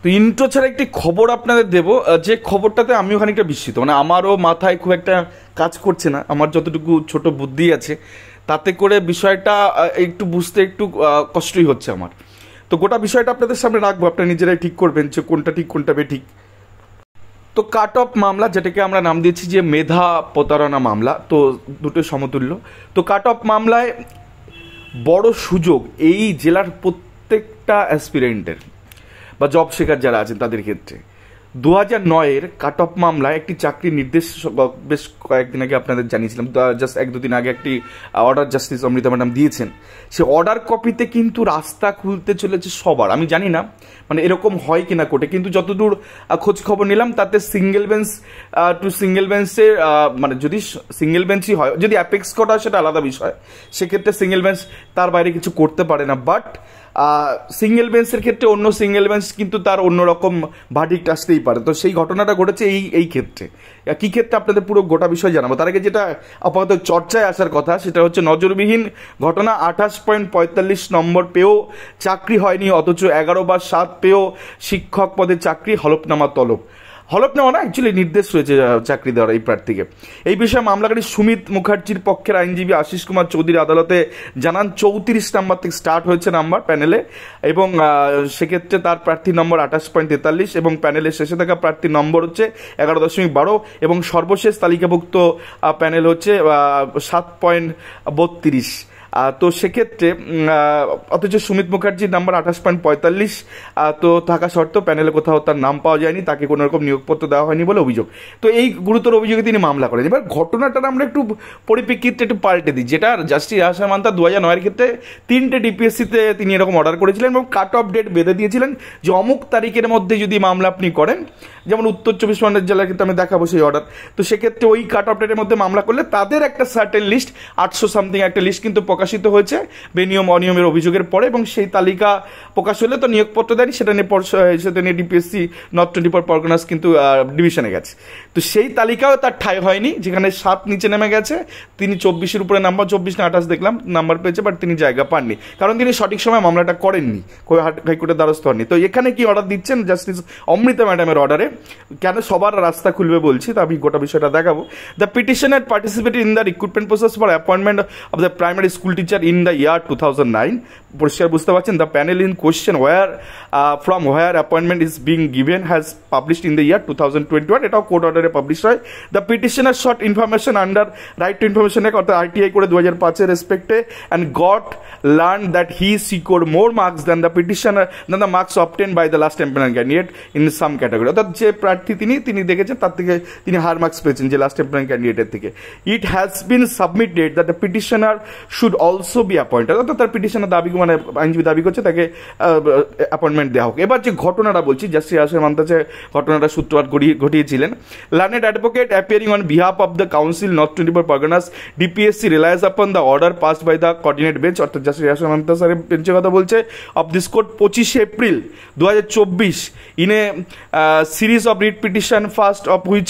তো ইন্ট্রো ছাড়া একটি খবর আপনাদের দেব, যে খবরটাতে আমিও খানিকটা বিস্মিত, মানে আমারও মাথায় খুব একটা কাজ করছে না, আমার যতটুকু ছোট বুদ্ধি আছে তাতে করে বিষয়টা একটু বুঝতে একটু কষ্টই হচ্ছে আমার। তো গোটা বিষয়টা আপনাদের সামনে রাখবো, আপনারা নিজেরাই ঠিক করবেন যে কোনটা ঠিক কোনটা বেঠিক। তো কাট অফ মামলা, যেটাকে আমরা নাম দিয়েছি যে মেধা প্রতারণা মামলা, তো দুটোই সমতুল্য। তো কাট অফ মামলায় বড় সুযোগ এই জেলার প্রত্যেকটা অ্যাসপিরেন্টের বা জব শেখার যারা আছেন তাদের ক্ষেত্রে। 2009-এর কাট অফ মামলায় একটি চাকরির নির্দেশ বেশ কয়েকদিন আগে আপনাদের জানিয়েছিলাম, জাস্ট 1-2 দিন আগে একটি অর্ডার জাস্টিস অমৃতা ম্যাডাম দিয়েছেন। সে অর্ডার কপিতে কিন্তু রাস্তা খুলতে চলেছে সবার। আমি জানি না মানে এরকম হয় কিনা কোর্টে, কিন্তু যতদূর খোঁজ খবর নিলাম তাতে সিঙ্গেল বেঞ্চ টু সিঙ্গেল বেঞ্চের মানে যদি সিঙ্গেল বেঞ্চই হয়, যদি অ্যাপেক্স কোর্ট হয় সেটা আলাদা বিষয়, সেক্ষেত্রে সিঙ্গেল বেঞ্চ তার বাইরে কিছু করতে পারে না। বাট সিঙ্গেল বেঞ্চের ক্ষেত্রে অন্য সিঙ্গেল বেঞ্চ কিন্তু তার অন্যরকম ভার্ডিক্ট আসতেই পারে। তো সেই ঘটনাটা ঘটেছে এই ক্ষেত্রে। কী ক্ষেত্রে আপনাদের পুরো গোটা বিষয় জানাবো। তার আগে যেটা আপাতত চর্চায় আসার কথা সেটা হচ্ছে নজরবিহীন ঘটনা। 28.45 নম্বর পেয়েও চাকরি হয়নি, অথচ 11/7 পেয়েও শিক্ষক পদে চাকরি, হলফনামা তলব। হলফনামা না, অ্যাকচুয়ালি নির্দেশ রয়েছে চাকরি দেওয়ার এই প্রার্থীকে। এই বিষয়ে মামলাকারী সুমিত মুখার্জির পক্ষের আইনজীবী আশিস কুমার চৌধুরী আদালতে জানান 34 নম্বর থেকে স্টার্ট হয়েছে নাম্বার প্যানেলে, এবং সেক্ষেত্রে তার প্রার্থী নম্বর 28.43 এবং প্যানেলের শেষে থাকা প্রার্থীর নম্বর হচ্ছে 11.12 এবং সর্বশেষ তালিকাভুক্ত প্যানেল হচ্ছে 7.32। তো সেক্ষেত্রে অথচ সুমিত মুখার্জির নাম্বার 28.45 তো থাকা সত্ত্বেও প্যানেলে কোথাও তার নাম পাওয়া যায়নি, তাকে কোনো রকম নিয়োগপত্র দেওয়া হয়নি বলে অভিযোগ। তো এই গুরুতর অভিযোগে তিনি মামলা করেন। এবার ঘটনাটা আমরা একটু পরিপ্রেক্ষিতে একটু পাল্টে দিই, যেটা জাস্টিস আশা মান্তা 2009-এর ক্ষেত্রে 3টে ডিপিএসসিতে তিনি এরকম অর্ডার করেছিলেন এবং কাট অফ ডেট বেঁধে দিয়েছিলেন যে অমুক তারিখের মধ্যে যদি মামলা আপনি করেন, যেমন উত্তর 24 পরগনা জেলার ক্ষেত্রে আমি দেখাবো সেই অর্ডার। তো সেক্ষেত্রে ওই কাট অফ ডেটের মধ্যে মামলা করলে তাদের একটা সার্টেন লিস্ট 800 সামথিং একটা লিস্ট কিন্তু প্রকাশিত হয়েছে বেনিয়ম অনিয়মের অভিযোগের পরে, এবং সেই তালিকা প্রকাশ হলে তো নিয়োগপত্র দেয়নি, সেটা নিয়ে ডিপিএসসি নর্থ 24 পরগনাস কিন্তু ডিভিশনে গেছে। তো সেই তালিকাও তার ঠাঁই হয়নি, যেখানে 7 নিচে নেমে গেছে। তিনি 24-এর উপরে নাম্বার 24 না 28 দেখলাম নাম্বার পেয়েছে, বাট তিনি জায়গা পাননি, কারণ তিনি সঠিক সময় মামলাটা করেননি, হাইকোর্টের দ্বারস্থ হননি। তো এখানে কি অর্ডার দিচ্ছেন জাস্টিস অমৃতা ম্যাডামের অর্ডারে, কেন সবার রাস্তা খুলবে বলছি, তা আমি গোটা বিষয়টা দেখাবো। The petitioner participated in the recruitment process for appointment of the primary school teacher in the year 2009। পরিষ্কার বুঝতে পারছেন, the panel in question from where appointment is being given has published in the year 2021। এটাও court অর্ডারে publish হয়। The petitioner sought information under right to information act অর্থাৎ RTI করে 2005-এর রেসপেক্টে and got learn that he secure more marks than the petitioner than the marks obtained by the last employment candidate in some category. অর্থাৎ যে প্রার্থী তিনি দেখেছেন তার থেকে তিনি হায়ার মার্কস পেয়েছেন যে লাস্ট এমপ্লয়েমেন্ট ক্যান্ডিডেটের থেকে। It has been submitted that the petitioner should also be appointed, অর্থাৎ তার পিটিশনার দাবি মানে আইনজীবী দাবি করছে তাকে অ্যাপয়েন্টমেন্ট দেওয়া হোক। এবার যে ঘটনাটা বলছি, জাস্টিস আশা মান্তা ঘটনাটা সূত্রপাত ঘটিয়েছিলেন। Learned advocate appearing on behalf of the council north 24 Parganas DPSC relies upon the order passed by the coordinate bench, অর্থাৎ জাস্টিস আশা মান্তা স্যারের বেঞ্চের কথা বলছে, of this court 25 April 2024 in a series of writ petition first of which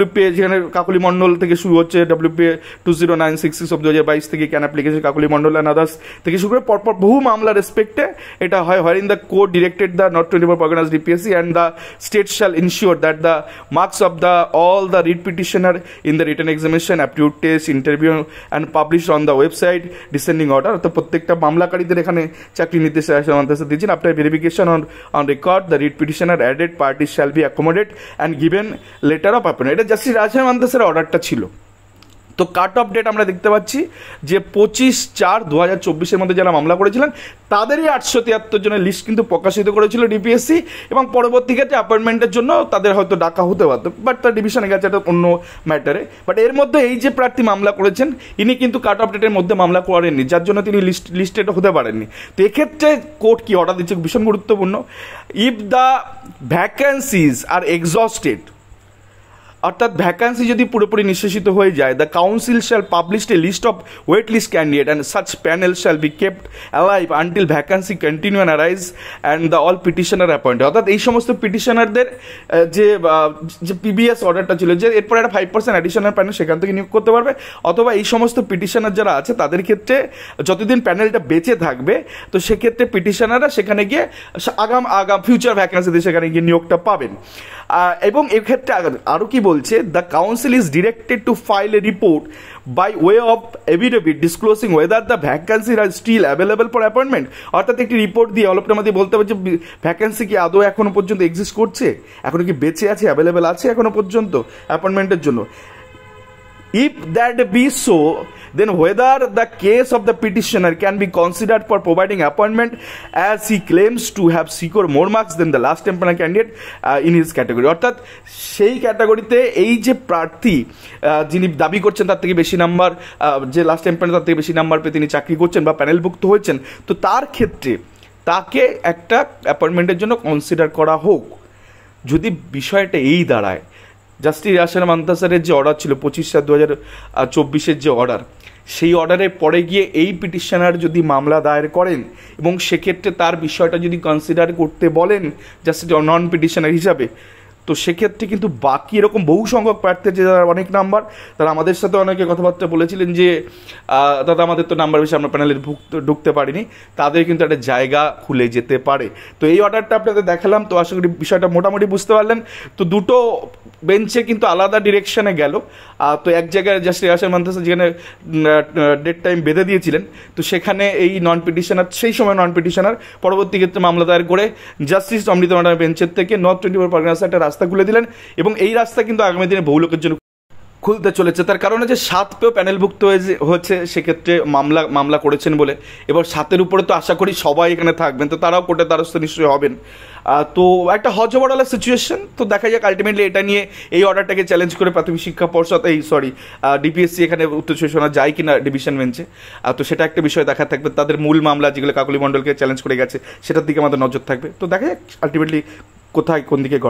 WPA, যেখানে কাকলি মন্ডল থেকে শুরু হচ্ছে, WPA 20966 of 2022 থেকে CAN application Kakoli Mondal and others থেকে শুরু করে পরপর বহু মামলা রেসপেক্টে এটা হয়। In the court directed the north 24 Parganas DPSC and the state shall ensure that the marks of the all the read petitioner in the written examination, aptitude test, interview and published on the website descending order। তো প্রত্যেকটা মামলাকারীদের এখানে চাকরি নির্দেশে দিয়েছেন, after verification on record the read petitioner added parties shall be accommodated and given letter of appointment। এটা justice রাজা মান্তাসের অর্ডারটা ছিল। তো কাট অফ ডেট আমরা দেখতে পাচ্ছি যে 25/4/2024-এর মধ্যে যারা মামলা করেছিলেন তাদেরই 873 জনের লিস্ট কিন্তু প্রকাশিত করেছিল ডিপিএসসি, এবং পরবর্তী ক্ষেত্রে অ্যাপয়েন্টমেন্টের জন্য তাদের হয়তো ডাকা হতে পারত, বাট তার ডিভিশনে গেছে, এটা অন্য ম্যাটারে। বাট এর মধ্যে এই যে প্রার্থী মামলা করেছেন ইনি কিন্তু কাট অফ ডেটের মধ্যে মামলা করেননি, যার জন্য তিনি লিস্টেড হতে পারেননি। তো এক্ষেত্রে কোর্ট কি অর্ডার দিচ্ছে ভীষণ গুরুত্বপূর্ণ। If the vacancies are exhausted অর্থাৎ ভ্যাকান্সি যদি পুরোপুরি নিঃশেষিত হয়ে যায়, the council shall publish a list of wait list candidate and such panel shall be kept alive until vacancy continue and arise and the all petitioner appointed. অর্থাৎ এই সমস্ত পিটিশনারদের যে পিবিএস অর্ডারটা ছিল যে এরপর একটা 5% অ্যাডিশনাল প্যানেল সেখান থেকে নিয়োগ করতে পারবে, অথবা এই সমস্ত পিটিশনার যারা আছে তাদের ক্ষেত্রে যতদিন প্যানেলটা বেঁচে থাকবে তো সেক্ষেত্রে পিটিশনাররা সেখানে গিয়ে আগাম ফিউচার ভ্যাকান্সিতে সেখানে গিয়ে নিয়োগটা পাবেন। এবং এক্ষেত্রে আরও কি বলছে, the council is directed to file a report by way of affidavit disclosing whether the vacancy are still available for appointment. অর্থাৎ একটি রিপোর্ট দিয়ে অলপটার মধ্যে বলতে হবে যে ভ্যাকান্সি কি আদৌ এখনো পর্যন্ত এক্সিস্ট করছে, এখনো কি বেঁচে আছে, অ্যাভেলেবেল আছে এখনো পর্যন্ত অ্যাপয়েন্টমেন্টের জন্য। If that be so, then whether the case of the petitioner can be considered for providing appointment as he claims to have scored more marks than the last employment candidate in his category। অর্থাৎ সেই ক্যাটাগরিতে এই যে প্রার্থী যিনি দাবি করছেন তার থেকে বেশি নাম্বার, যে লাস্ট এমপ্লয়মেন্ট তার থেকে বেশি নাম্বার পেয়ে তিনি চাকরি করছেন বা প্যানেলভুক্ত হয়েছেন, তো তার ক্ষেত্রে তাকে একটা অ্যাপয়েন্টমেন্টের জন্য কনসিডার করা হোক। যদি বিষয়টা এই দাঁড়ায়, জাস্টিস ইয়াসির মান্তাসারের যে অর্ডার ছিল 25/7/2024 যে অর্ডার, সেই অর্ডারের পরে গিয়ে এই পিটিশনার যদি মামলা দায়ের করেন এবং সেক্ষেত্রে তার বিষয়টা যদি কনসিডার করতে বলেন জাস্টিস নন পিটিশনার হিসাবে, তো সেক্ষেত্রে কিন্তু বাকি এরকম বহু সংখ্যক প্রার্থী যে যারা অনেক নাম্বার, তারা আমাদের সাথে অনেকে কথাবার্তা বলেছিলেন যে দাদা আমাদের তো নাম্বার বেশি, আমরা প্যানেলে ঢুকতে পারিনি, তাদের কিন্তু একটা জায়গা খুলে যেতে পারে। তো এই অর্ডারটা আপনাদের দেখালাম, তো আশা করি বিষয়টা মোটামুটি বুঝতে পারলেন। তো দুটো বেঞ্চে কিন্তু আলাদা ডিরেকশনে গেল। তো এক জায়গায় জাস্টিস ইয়াসির মান্তাসার যেখানে ডেট টাইম বেঁধে দিয়েছিলেন, তো সেখানে এই নন পিটিশনার, সেই সময় নন পিটিশনার পরবর্তী ক্ষেত্রে মামলা দায়ের করে জাস্টিস অমৃতা ম্যাডামের বেঞ্চের থেকে নর্থ 24 পরগনাসে একটা রাস্তা খুলে দিলেন, এবং এই রাস্তা কিন্তু আগামী দিনে বহু লোকের জন্য খুলতে চলেছে। তার কারণ হচ্ছে 7 পেয়েও প্যানেলভুক্ত হয়েছে, সেক্ষেত্রে মামলা করেছেন বলে। এবার 7-এর উপরে তো আশা করি সবাই এখানে থাকবেন, তো তারাও কোর্টের দ্বারস্থ নিশ্চয়ই হবেন। তো একটা হজবড়ালা সিচুয়েশন। তো দেখা যাক আলটিমেটলি এটা নিয়ে এই অর্ডারটাকে চ্যালেঞ্জ করে প্রাথমিক শিক্ষা পর্ষদ ডিপিএসসি এখানে উত্তর শোনা যায় কিনা ডিভিশন বেঞ্চে, তো সেটা একটা বিষয় দেখা থাকবে। তাদের মূল মামলা যেগুলো কাকলি মণ্ডলকে চ্যালেঞ্জ করে গেছে সেটার দিকে আমাদের নজর থাকবে। তো দেখা যাক আলটিমেটলি কোন দিকে গড়া।